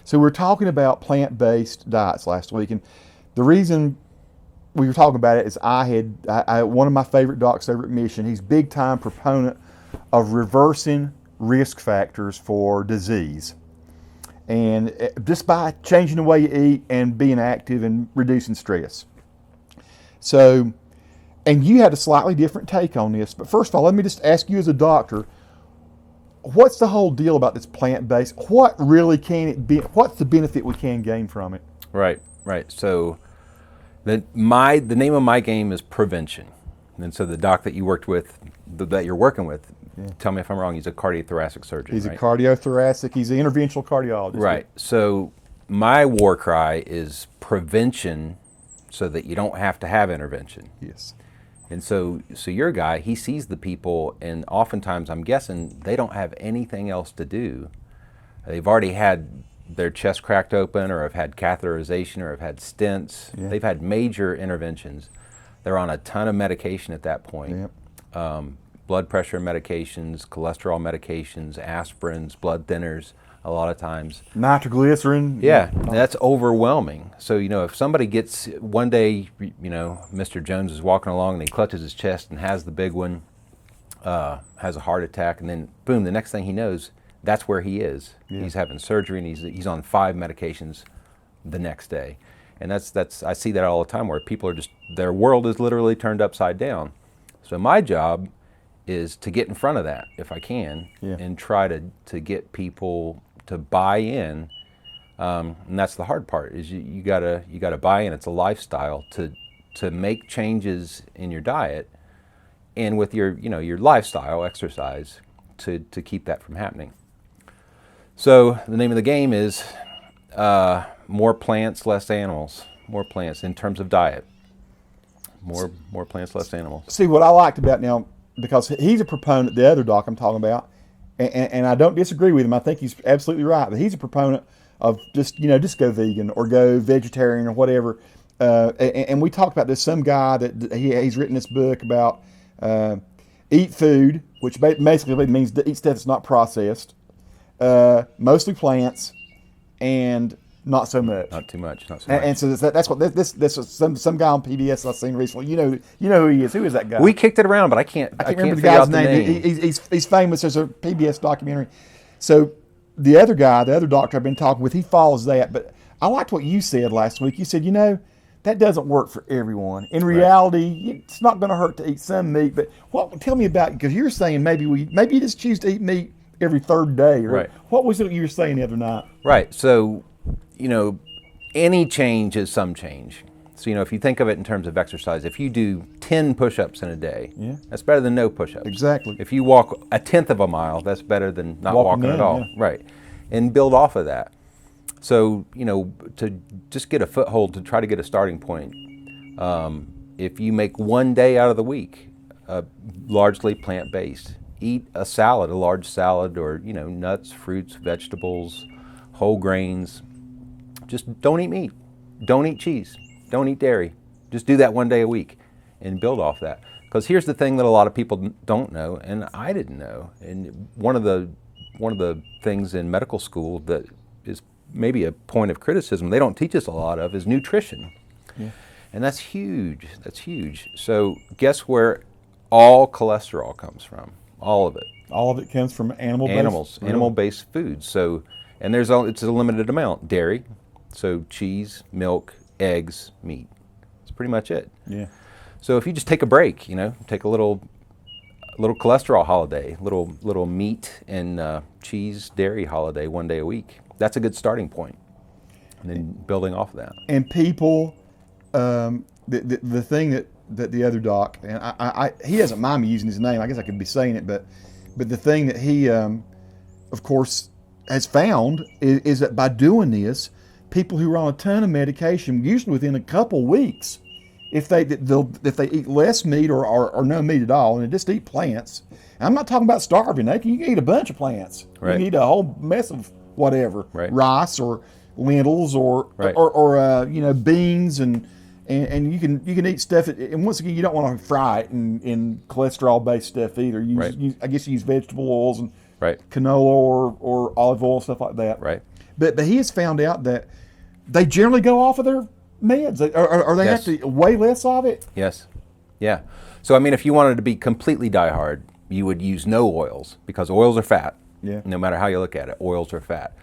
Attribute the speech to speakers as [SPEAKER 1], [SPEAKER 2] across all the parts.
[SPEAKER 1] So we were talking about plant-based diets last week, and the reason we were talking about it is one of my favorite docs over at Mission. He's big time proponent of reversing risk factors for disease, and just by changing the way you eat and being active and reducing stress. So, and you had a slightly different take on this, but first of all, let me just ask you as a doctor, what's the whole deal about this plant-based? What really can it be? What's the benefit we can gain from it?
[SPEAKER 2] Right. So the name of my game is prevention. And so the doc that you worked with, that you're working with, tell me if I'm wrong, he's a cardiothoracic surgeon,
[SPEAKER 1] He's
[SPEAKER 2] right?
[SPEAKER 1] a cardiothoracic, he's an interventional cardiologist.
[SPEAKER 2] Right. So my war cry is prevention so that you don't have to have intervention.
[SPEAKER 1] Yes.
[SPEAKER 2] And so your guy, he sees the people, and oftentimes I'm guessing they don't have anything else to do. They've already had their chest cracked open, or have had catheterization, or have had stents.
[SPEAKER 1] Yeah.
[SPEAKER 2] They've had major interventions. They're on a ton of medication at that point.
[SPEAKER 1] Yep.
[SPEAKER 2] Blood pressure medications, cholesterol medications, aspirins, blood thinners, a lot of times.
[SPEAKER 1] Nitroglycerin.
[SPEAKER 2] Yeah, that's overwhelming. So, if somebody gets, one day, Mr. Jones is walking along and he clutches his chest and has the big one, has a heart attack, and then boom, the next thing he knows, that's where he is. Yeah. He's having surgery and he's on 5 medications the next day. And that's I see that all the time where people are just, their world is literally turned upside down. So my job is to get in front of that if I can, and try to get people to buy in, and that's the hard part. Is you gotta buy in. It's a lifestyle to make changes in your diet, and with your lifestyle, exercise, to keep that from happening. So the name of the game is more plants, less animals. More plants in terms of diet. More plants, less animals.
[SPEAKER 1] See, what I liked about now, because he's a proponent, the other doc I'm talking about, and I don't disagree with him. I think he's absolutely right. But he's a proponent of just go vegan or go vegetarian or whatever. And we talked about this. Some guy that he's written this book about eat food, which basically means to eat stuff that's not processed, mostly plants, and not so much.
[SPEAKER 2] Not too much. Not so much.
[SPEAKER 1] And so that's what this is some guy on PBS I've seen recently. You know who he is. Who is that guy?
[SPEAKER 2] We kicked it around, but I can't
[SPEAKER 1] remember the guy's name. He's famous. There's a PBS documentary. So the other guy, the other doctor I've been talking with, he follows that. But I liked what you said last week. You said, that doesn't work for everyone. In reality, it's not going to hurt to eat some meat. But tell me about, because you're saying maybe you just choose to eat meat every third day. Right. What was it you were saying the other night?
[SPEAKER 2] Right. So, any change is some change. So, if you think of it in terms of exercise, if you do 10 push-ups in a day, that's better than no push-ups.
[SPEAKER 1] Exactly.
[SPEAKER 2] If you walk 1/10 of a mile, that's better than not walking at all. Yeah. Right. And build off of that. So, to just get a foothold, to try to get a starting point, if you make one day out of the week, largely plant-based, eat a salad, a large salad, or, nuts, fruits, vegetables, whole grains. Just don't eat meat. Don't eat cheese. Don't eat dairy. Just do that one day a week and build off that. Because here's the thing that a lot of people don't know, and I didn't know. And one of the things in medical school that is maybe a point of criticism they don't teach us a lot of is nutrition. Yeah. And that's huge. That's huge. So guess where all cholesterol comes from? All of it.
[SPEAKER 1] All of it comes from
[SPEAKER 2] animal-based foods. So, and it's a limited amount. Dairy, so cheese, milk, eggs, meat. That's pretty much it.
[SPEAKER 1] Yeah.
[SPEAKER 2] So if you just take a break, take a little cholesterol holiday, little meat and cheese, dairy holiday one day a week. That's a good starting point. And then building off of that.
[SPEAKER 1] And people, the thing that the other doc, and he doesn't mind me using his name. I guess I could be saying it, but the thing that he, of course, has found is that by doing this, people who are on a ton of medication, usually within a couple weeks, if they eat less meat or no meat at all, and just eat plants. And I'm not talking about starving. You can eat a bunch of plants.
[SPEAKER 2] Right.
[SPEAKER 1] You can eat a whole mess of whatever,
[SPEAKER 2] right.
[SPEAKER 1] Rice or lentils or beans and you can eat stuff. And once again, you don't want to fry it in cholesterol-based stuff either. I guess you use vegetable oils and
[SPEAKER 2] right.
[SPEAKER 1] canola or olive oil, stuff like that.
[SPEAKER 2] Right.
[SPEAKER 1] But he has found out that they generally go off of their meds, or they
[SPEAKER 2] Yes.
[SPEAKER 1] have to way less of it.
[SPEAKER 2] Yes. Yeah. So, I mean, if you wanted to be completely diehard, you would use no oils because oils are fat.
[SPEAKER 1] Yeah.
[SPEAKER 2] No matter how you look at it, oils are fat.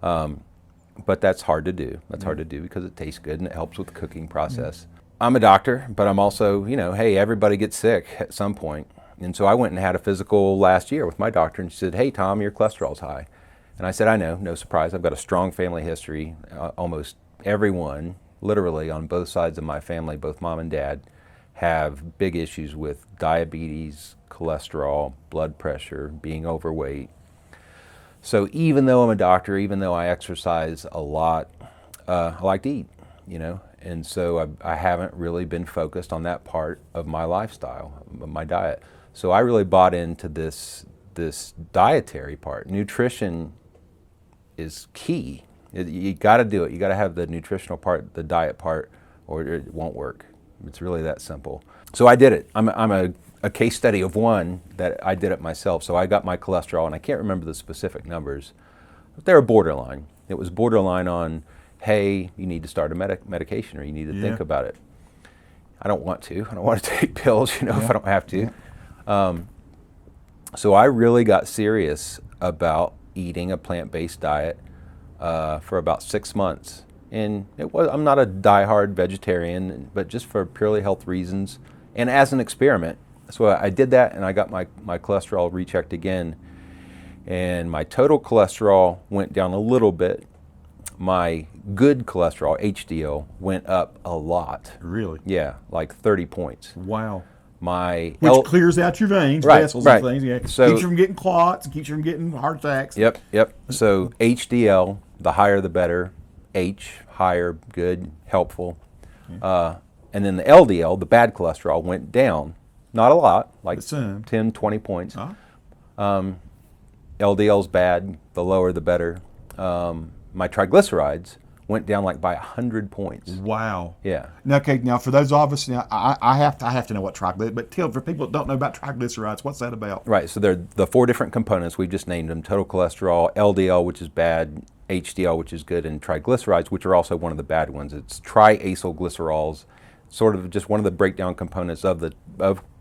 [SPEAKER 2] But that's hard to do. That's hard to do because it tastes good and it helps with the cooking process. I'm a doctor, but I'm also, hey, everybody gets sick at some point. And so I went and had a physical last year with my doctor, and she said, hey, Tom, your cholesterol's high. And I said, I know, no surprise. I've got a strong family history. Almost everyone, literally on both sides of my family, both mom and dad, have big issues with diabetes, cholesterol, blood pressure, being overweight. So even though I'm a doctor, even though I exercise a lot, I like to eat, and so I haven't really been focused on that part of my lifestyle, of my diet. So I really bought into this dietary part. Nutrition is key. You got to do it. You got to have the nutritional part, the diet part, or it won't work. It's really that simple. So I did it. I'm a case study of one that I did it myself. So I got my cholesterol, and I can't remember the specific numbers, but they were borderline. It was borderline on, hey, you need to start a medication, or you need to think about it. I don't want to. I don't want to take pills, if I don't have to. So I really got serious about eating a plant-based diet for about 6 months. And I'm not a diehard vegetarian, but just for purely health reasons and as an experiment. So I did that, and I got my cholesterol rechecked again, and my total cholesterol went down a little bit. My good cholesterol, HDL, went up a lot.
[SPEAKER 1] Really?
[SPEAKER 2] Yeah, like 30 points.
[SPEAKER 1] Wow.
[SPEAKER 2] Which
[SPEAKER 1] clears out your veins,
[SPEAKER 2] Right,
[SPEAKER 1] vessels,
[SPEAKER 2] right.
[SPEAKER 1] and things. Yeah.
[SPEAKER 2] So-
[SPEAKER 1] keeps you from getting clots, keeps you from getting heart attacks.
[SPEAKER 2] Yep. So HDL, the higher the better. H, higher, good, helpful. And then the LDL, the bad cholesterol, went down. Not a lot, like 10, 20 points. LDL's bad, the lower the better. My triglycerides went down like by 100 points.
[SPEAKER 1] Wow.
[SPEAKER 2] Yeah.
[SPEAKER 1] Now for those of us, I have to know what triglycerides. But for people that don't know about triglycerides, what's that about?
[SPEAKER 2] Right. So they're the 4 different components. We've just named them: total cholesterol, LDL, which is bad, HDL, which is good, and triglycerides, which are also one of the bad ones. It's triacylglycerols, sort of just one of the breakdown components of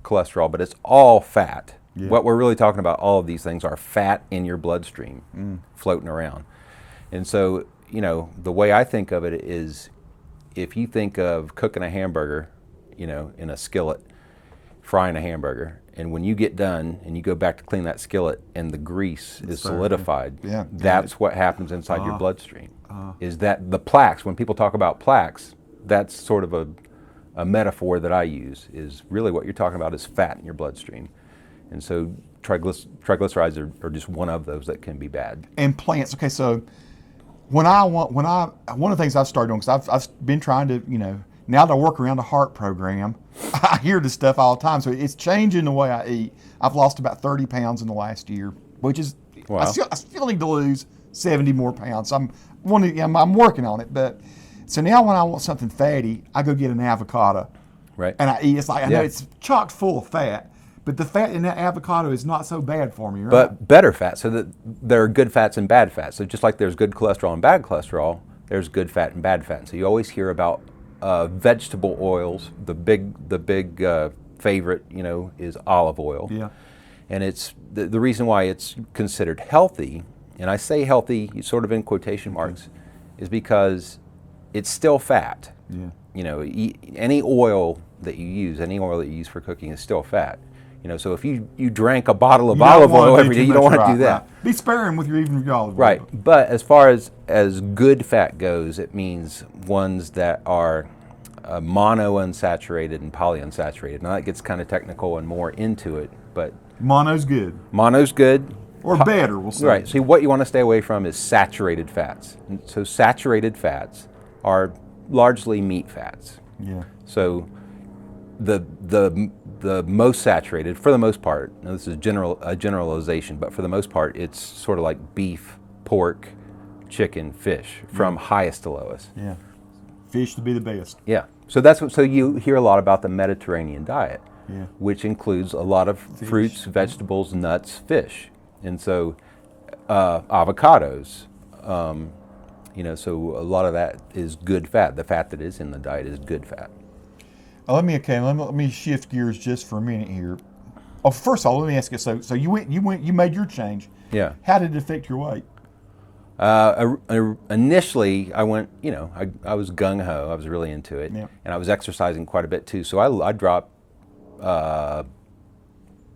[SPEAKER 2] cholesterol, but it's all fat. Yeah. What we're really talking about, all of these things are fat in your bloodstream, floating around. And so, the way I think of it is, if you think of cooking a hamburger, in a skillet, frying a hamburger, and when you get done and you go back to clean that skillet and the grease is solidified, that's what happens inside your bloodstream. Is that the plaques, when people talk about plaques, that's sort of a metaphor that I use, is really what you're talking about is fat in your bloodstream. And so triglycerides are just one of those that can be bad.
[SPEAKER 1] And plants. Okay, so one of the things I've started doing, because I've been trying to, now that I work around a heart program, I hear this stuff all the time. So it's changing the way I eat. I've lost about 30 pounds in the last year, which is,
[SPEAKER 2] wow.
[SPEAKER 1] I still need to lose 70 more pounds. So I'm working on it. But so now when I want something fatty, I go get an avocado.
[SPEAKER 2] Right.
[SPEAKER 1] And I eat. It's like, I know it's chock full of fat, but the fat in that avocado is not so bad for me, right?
[SPEAKER 2] But better fat, so that there are good fats and bad fats. So just like there's good cholesterol and bad cholesterol, there's good fat and bad fat. So you always hear about vegetable oils. The big favorite, is olive oil.
[SPEAKER 1] Yeah.
[SPEAKER 2] And it's the reason why it's considered healthy, and I say healthy sort of in quotation marks, is because it's still fat.
[SPEAKER 1] Yeah.
[SPEAKER 2] Any oil that you use for cooking is still fat. So if you drank a bottle of olive oil every day, you don't want to do that.
[SPEAKER 1] Right. Be sparing with your olive oil.
[SPEAKER 2] Right. But as far as good fat goes, it means ones that are monounsaturated and polyunsaturated. Now that gets kind of technical and more into it, but
[SPEAKER 1] mono's good.
[SPEAKER 2] Mono's good.
[SPEAKER 1] Or better, we'll say.
[SPEAKER 2] Right. So what you want to stay away from is saturated fats. And so saturated fats are largely meat fats.
[SPEAKER 1] Yeah.
[SPEAKER 2] So the most saturated, for the most part, now this is a generalization, but for the most part, it's sort of like beef, pork, chicken, fish, from highest to lowest.
[SPEAKER 1] Yeah. Fish to be the best.
[SPEAKER 2] Yeah. So so you hear a lot about the Mediterranean diet, which includes a lot of fruits, vegetables, nuts, fish. And so avocados, You know, so a lot of that is good fat. The fat that is in the diet is good fat.
[SPEAKER 1] Let me shift gears just for a minute here. Oh, first of all, let me ask you. So you made your change.
[SPEAKER 2] Yeah.
[SPEAKER 1] How did it affect your weight?
[SPEAKER 2] Initially, I went, you know, I was gung-ho. I was really into it.
[SPEAKER 1] Yeah.
[SPEAKER 2] And I was exercising quite a bit too. So I dropped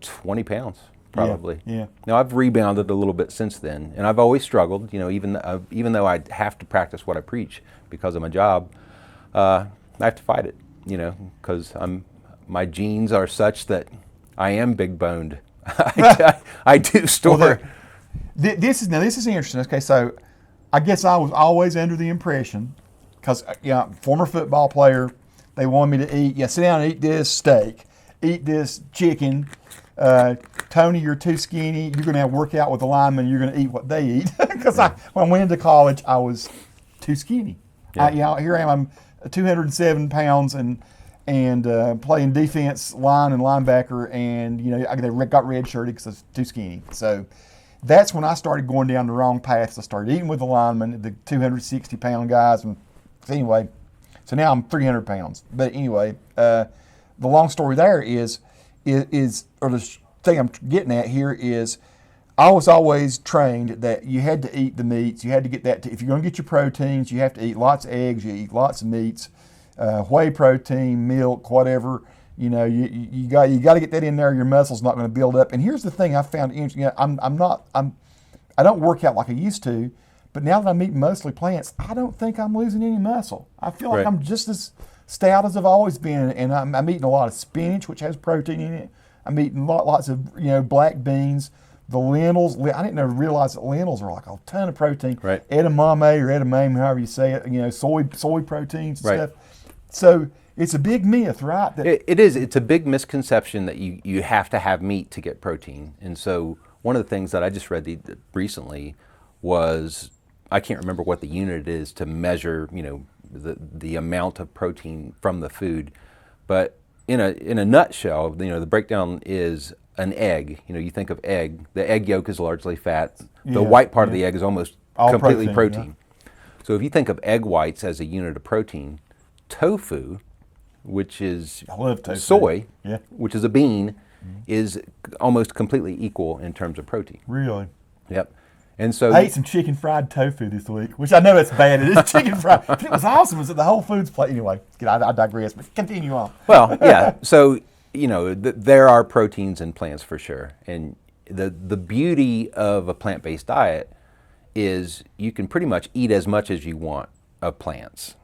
[SPEAKER 2] 20 pounds probably.
[SPEAKER 1] Yeah.
[SPEAKER 2] Now I've rebounded a little bit since then. And I've always struggled, you know, even though I have to practice what I preach because of my job, I have to fight it, you know, because my genes are such that I am big-boned. I do store...
[SPEAKER 1] Well, this is interesting. Okay, so I guess I was always under the impression, because former football player, they wanted me to eat. Sit down and eat this steak, eat this chicken. Tony, you're too skinny. You're going to have work out with the linemen. You're going to eat what they eat. Because when I went into college, I was too skinny.
[SPEAKER 2] Yeah.
[SPEAKER 1] Here I am. I'm 207 pounds and playing defense line and linebacker, and they got redshirted because I was too skinny. So that's when I started going down the wrong path. I started eating with the linemen, the 260-pound guys, and anyway, so now I'm 300 pounds. But anyway, the long story there is or the thing I'm getting at here is, I was always trained that you had to eat the meats. You had to get that. If you're going to get your proteins, you have to eat lots of eggs. You eat lots of meats. Whey protein, milk, whatever, you got to get that in there. Your muscle's not going to build up. And here's the thing I found interesting. I don't work out like I used to, but now that I'm eating mostly plants, I don't think I'm losing any muscle. I feel like I'm just as stout as I've always been, and I'm eating a lot of spinach, which has protein in it. I'm eating lots of black beans. The lentils, I didn't ever realize that lentils are like a ton of protein.
[SPEAKER 2] Right.
[SPEAKER 1] Edamame or edamame, however you say it, soy proteins and stuff. So it's a big myth, right?
[SPEAKER 2] It is. It's a big misconception that you have to have meat to get protein. And so one of the things that I just read recently was, I can't remember what the unit is to measure, the amount of protein from the food. But in a nutshell, the breakdown is an egg. You think of egg. The egg yolk is largely fat. The white part of the egg is almost all completely protein. Yeah. So if you think of egg whites as a unit of protein, tofu, which is soy, which is a bean, is almost completely equal in terms of protein.
[SPEAKER 1] Really?
[SPEAKER 2] Yep. And so
[SPEAKER 1] I ate some chicken fried tofu this week, which I know it's bad. It is chicken fried. It was awesome. It was at the Whole Foods place. Anyway, I digress, but continue on.
[SPEAKER 2] Well, yeah. So, there are proteins in plants for sure. And the beauty of a plant-based diet is you can pretty much eat as much as you want of plants.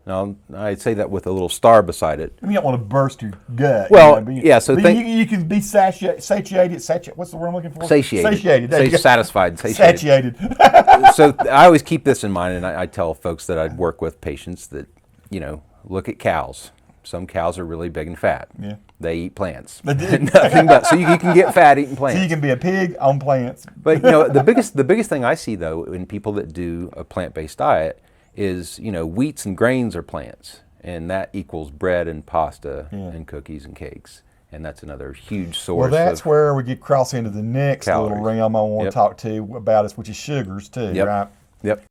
[SPEAKER 2] Now, I'd say that with a little star beside it.
[SPEAKER 1] You don't want to burst your gut.
[SPEAKER 2] Well, yeah. So
[SPEAKER 1] you can be satiated. What's the word I'm looking for?
[SPEAKER 2] Satiated. Satisfied.
[SPEAKER 1] Satiated.
[SPEAKER 2] So I always keep this in mind, and I tell folks that I work with patients that, look at cows. Some cows are really big and fat.
[SPEAKER 1] Yeah.
[SPEAKER 2] They eat plants. Nothing but, so you can get fat eating plants.
[SPEAKER 1] So you can be a pig on plants.
[SPEAKER 2] But the biggest thing I see though in people that do a plant-based diet is, wheats and grains are plants, and that equals bread and pasta and cookies and cakes, and that's another huge source.
[SPEAKER 1] Well, that's where we get cross into the next
[SPEAKER 2] calories.
[SPEAKER 1] little realm I want to talk to you about, which is sugars too, right?
[SPEAKER 2] Yep.